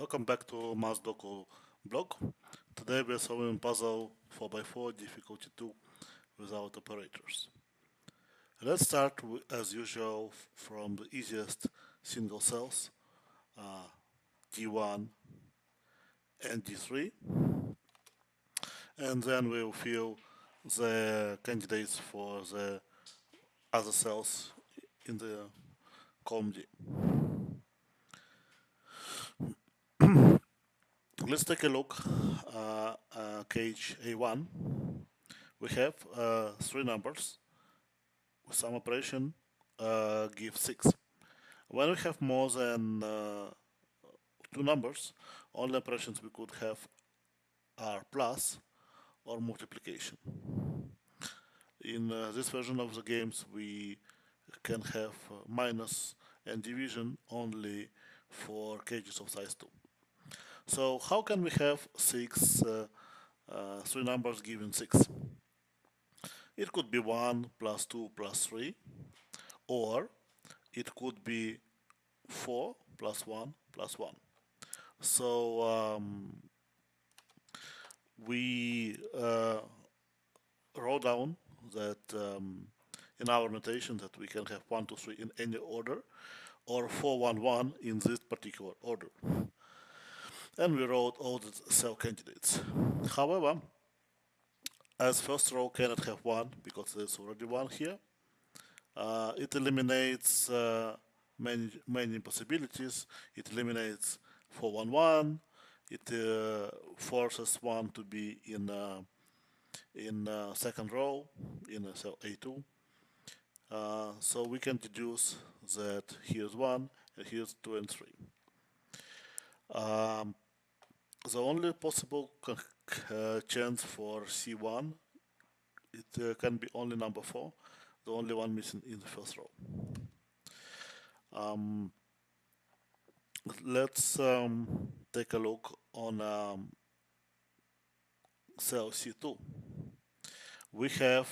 Welcome back to MathDoku blog. Today we are solving puzzle 4x4 difficulty 2 without operators. Let's start as usual from the easiest single cells D1 and D3, and then we will fill the candidates for the other cells in the column D. Let's take a look cage A1. We have three numbers. Some operation give 6. When we have more than two numbers, only operations we could have are plus or multiplication. In this version of the games, we can have minus and division only for cages of size 2. So how can we have three numbers given 6? It could be 1 plus 2 plus 3, or it could be 4 plus 1 plus 1. So we wrote down that in our notation that we can have 1, 2, 3 in any order, or 4, 1, 1 in this particular order. And we wrote all the cell candidates. However, as first row cannot have 1 because there's already 1 here, it eliminates many possibilities. It eliminates 4, 1, 1. It forces 1 to be in second row in cell A2. So we can deduce that here's 1 and here's 2 and 3. The only possible chance for C1, it can be only number 4, the only one missing in the first row. Let's take a look on cell C2. We have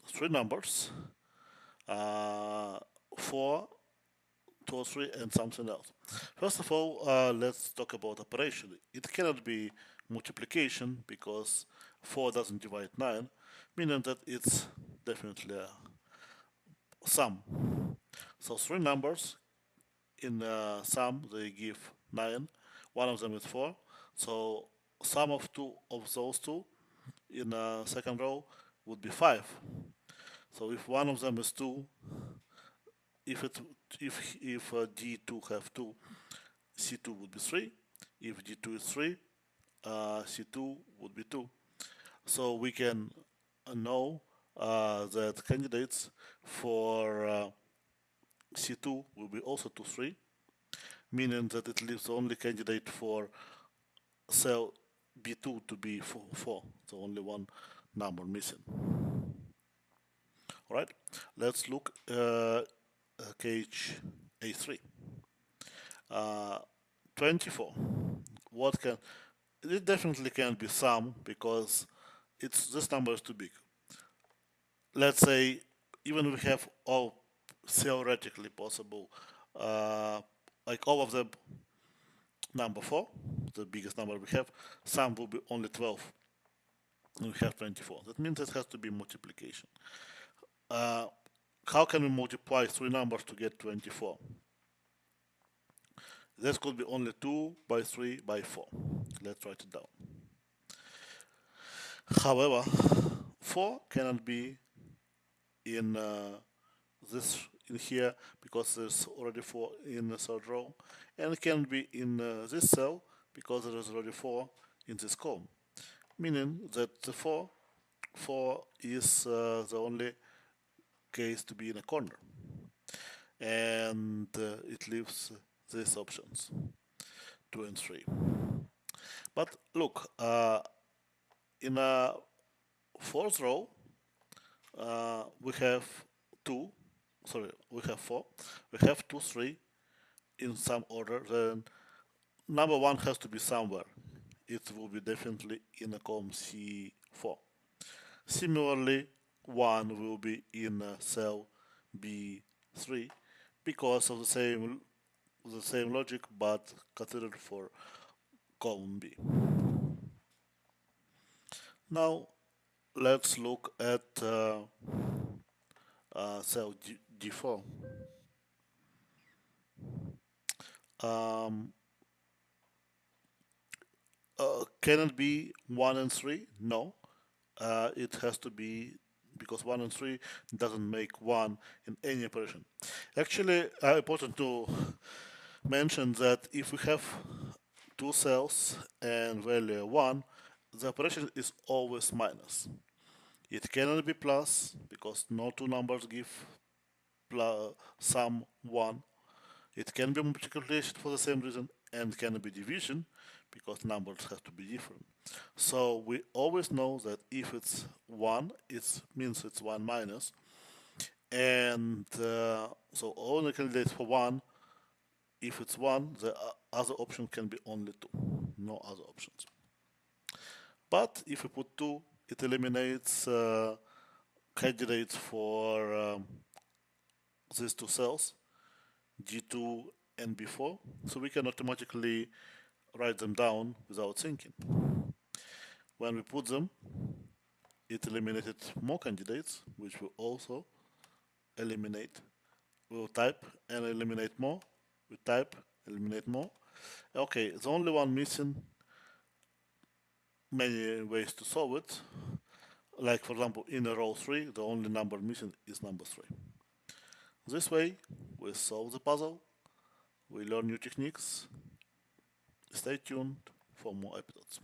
three numbers, 4, 2 or 3 and something else. First of all, let's talk about operation. It cannot be multiplication because 4 doesn't divide 9, meaning that it's definitely a sum. So three numbers in sum, they give 9. One of them is 4. So sum of two of those two in second row would be 5. So if one of them is 2, if D2 have 2, C2 would be 3. If D2 is 3, C2 would be 2. So we can know that candidates for C2 will be also 2, 3, meaning that it leaves only candidate for cell B2 to be 4, so only one number missing. Alright, let's look cage A3. 24. What can it definitely can't be sum because this number is too big. Let's say even if we have all theoretically possible, like all of them number 4, the biggest number we have, sum will be only 12. And we have 24. That means it has to be multiplication. How can we multiply three numbers to get 24? This could be only 2 by 3 by 4. Let's write it down. However, 4 cannot be in in here because there's already 4 in the third row, and it can be in this cell because there is already 4 in this column, meaning that the 4 is the only case to be in a corner, and it leaves these options 2 and 3. But look, in a fourth row we have 4. We have 2, 3 in some order. Then number 1 has to be somewhere. It will be definitely in a column C4. Similarly, 1 will be in cell B3 because of the same the same logic but considered for column B. Now let's look at cell G4. Um, can it be 1 and 3? No. It has to be, because 1 and 3 doesn't make 1 in any operation. Actually, important to mention that if we have two cells and value 1, the operation is always minus. It cannot be plus because no two numbers give sum 1. It can be multiplication for the same reason and can be division because numbers have to be different. So we always know that if it's 1, it means it's 1 minus. And so only candidate for 1. If it's 1, the other option can be only 2. No other options. But if we put 2, it eliminates candidates for these two cells, G2 and B4, so we can automatically write them down without thinking. When we put them, it eliminated more candidates, which will also eliminate. We'll type and eliminate more. We type, eliminate more. Okay, the only one missing, many ways to solve it. Like for example, in a row 3, the only number missing is number 3. This way, we solve the puzzle, we learn new techniques. Stay tuned for more episodes.